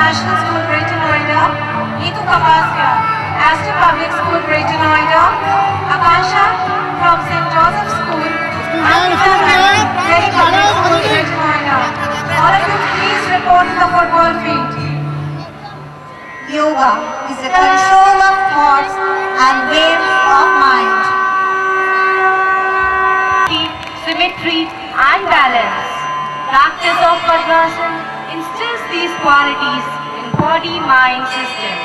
International School, Greater Noida, Neetu Kapasia, Astor Public School, Greater Noida, Akasha from St. Joseph School, Ankita Ma'am, Delhi Public School, Greater Noida. All of you please report to the football field. Yoga is the control of thoughts and waves of mind. Symmetry and balance. Practice of Padmasana instills these qualities in body-mind system.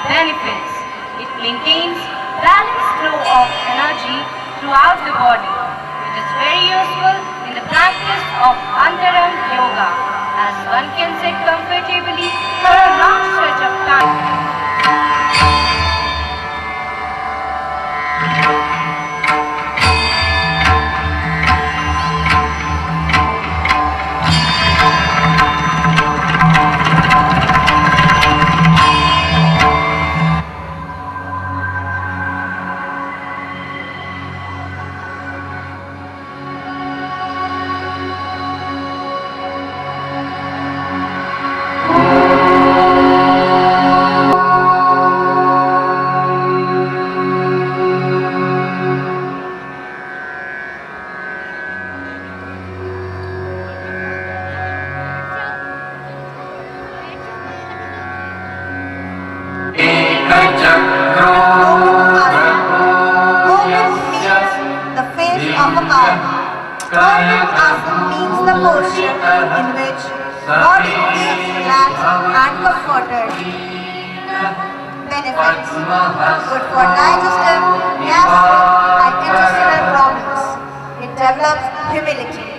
Benefits. It maintains balanced flow of energy throughout the body, which is very useful in the practice of Antaram Yoga, as one can sit comfortably for a long stretch of time. The face of a cow. Asana means the posture in which body feels relaxed and comforted. Benefits. Good for digestive, gastric and intestinal problems. It develops humility.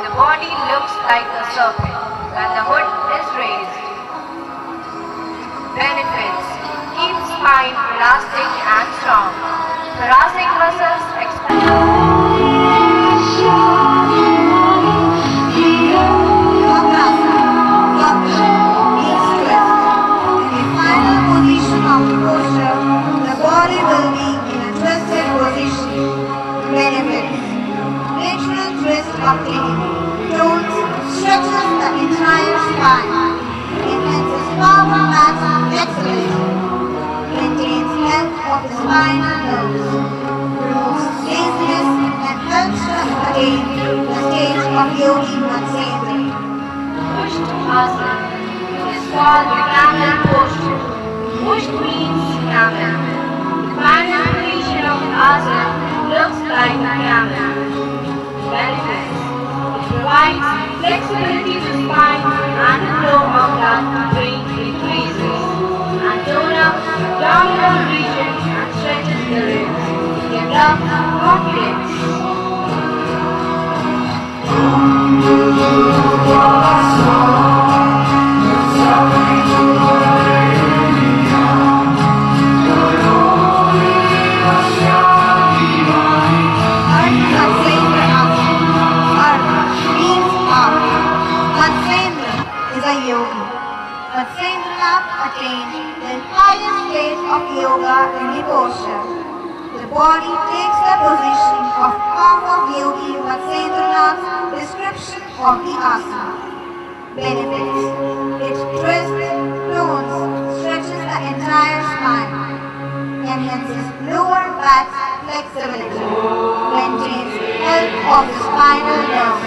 The body looks like a serpent when the hood is raised. Benefits. Keeps spine elastic and strong. Thoracic muscles stretches the entire spine, enhances power, mass, and flexibility, maintains health of the spinal nerves, removes laziness, and helps to attain the stage of yogi matsendra. Pushed asana is called the camel posture. Pushed means camel. The final position of asana looks like a camel. Benefits. Provides flexibility to spine and the flow of blood to brain increases, and tone up the abdominal region and stretches the ribs. Develop confidence. Matsendra attained the highest stage of yoga in the posture. The body takes the position of half of Yogi Matsendra's description of the asana. Benefits. It twists, tones, stretches the entire spine, enhances lower back flexibility, maintains health of the spinal nerves.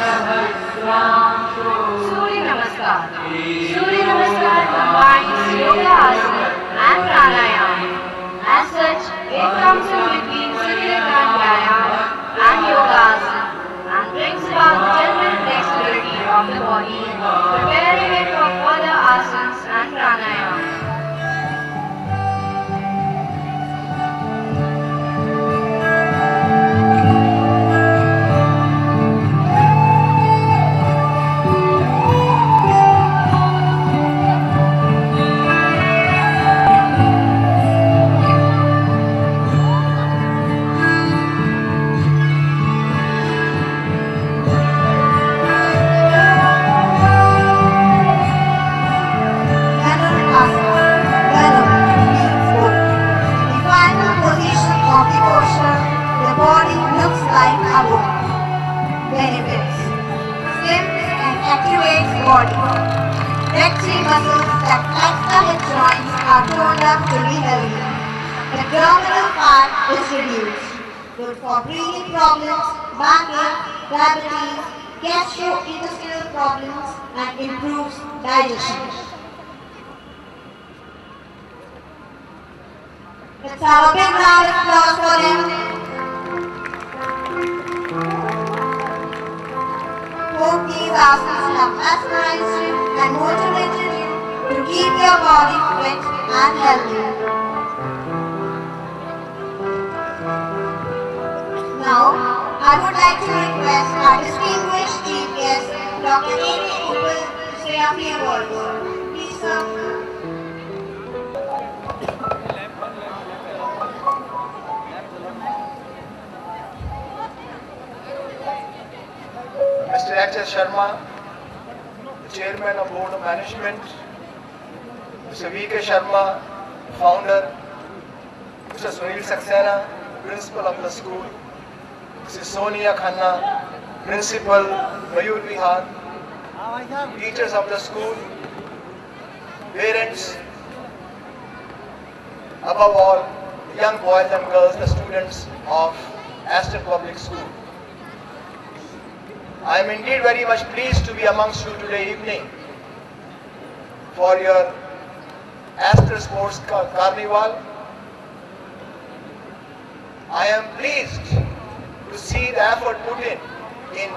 Surya Namaskar. Surya Namaskar combines yoga asana and pranayama. As such, it comes in between Siddhartha Vyayama and yoga asana and brings about the general flexibility of the body, preparing it for further asanas and pranayama. flexi muscles that flex the hip joints are toned up to be healthy. The abdominal fat is reduced. Good for breathing problems, backache, diabetes, gastrointestinal problems, and improves digestion. Let's have a big round of applause for them. Hope these asanas have mesmerized you and motivated you to keep your body fit and healthy. Now, I would like to request our distinguished chief guest, Dr. A.P. Uppal, to say a few words. Please, sir. Mr. H.S. Sharma, the Chairman of Board of Management, Mr. V.K. Sharma, Founder, Mr. Sunil Saxena, Principal of the school, Mrs. Sonia Khanna, Principal, Mayur Vihar, teachers of the school, parents, above all, the young boys and girls, the students of Aston Public School. I am indeed very much pleased to be amongst you today evening for your Aston Sports Carnival. I am pleased to see the effort put in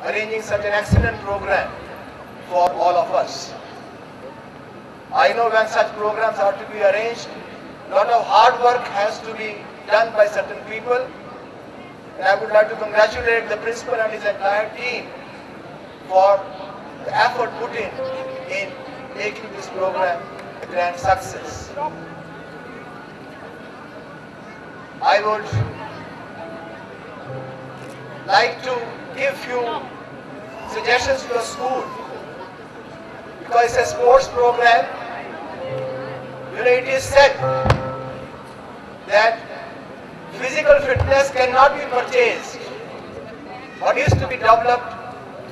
arranging such an excellent program for all of us. I know when such programs are to be arranged, a lot of hard work has to be done by certain people. And I would like to congratulate the principal and his entire team for the effort put in making this program a grand success. I would like to give few suggestions to the school, because it's a sports program. You know, it is said that physical fitness cannot be purchased, but is to be developed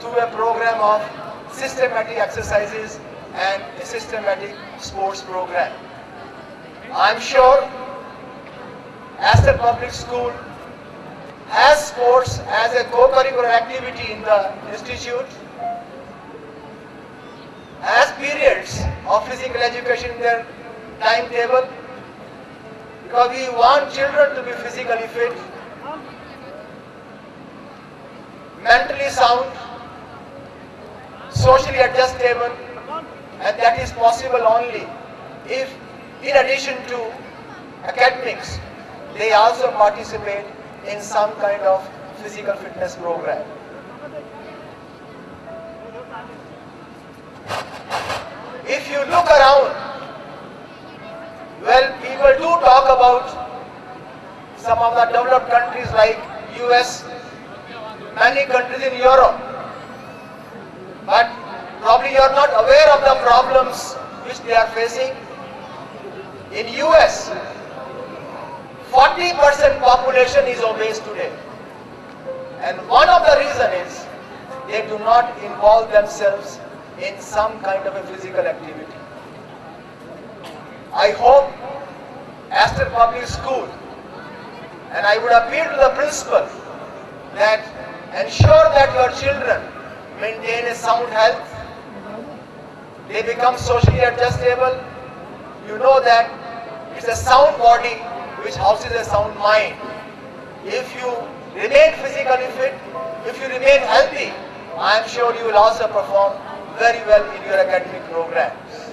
through a program of systematic exercises and a systematic sports program. I'm sure Aston Public School has sports as a co-curricular activity in the institute, has periods of physical education in their timetable, because we want children to be physically fit, mentally sound, socially adjustable, and that is possible only if, in addition to academics, they also participate in some kind of physical fitness program. If you look around, well, people do talk about some of the developed countries like US, many countries in Europe, but probably you are not aware of the problems which they are facing. In US, 40% population is obese today, and one of the reasons is they do not involve themselves in some kind of a physical activity. I hope Aston Public School, and I would appeal to the principal that ensure that your children maintain a sound health, they become socially adjustable. You know that it's a sound body which houses a sound mind. If you remain physically fit, if you remain healthy, I am sure you will also perform very well in your academic programs.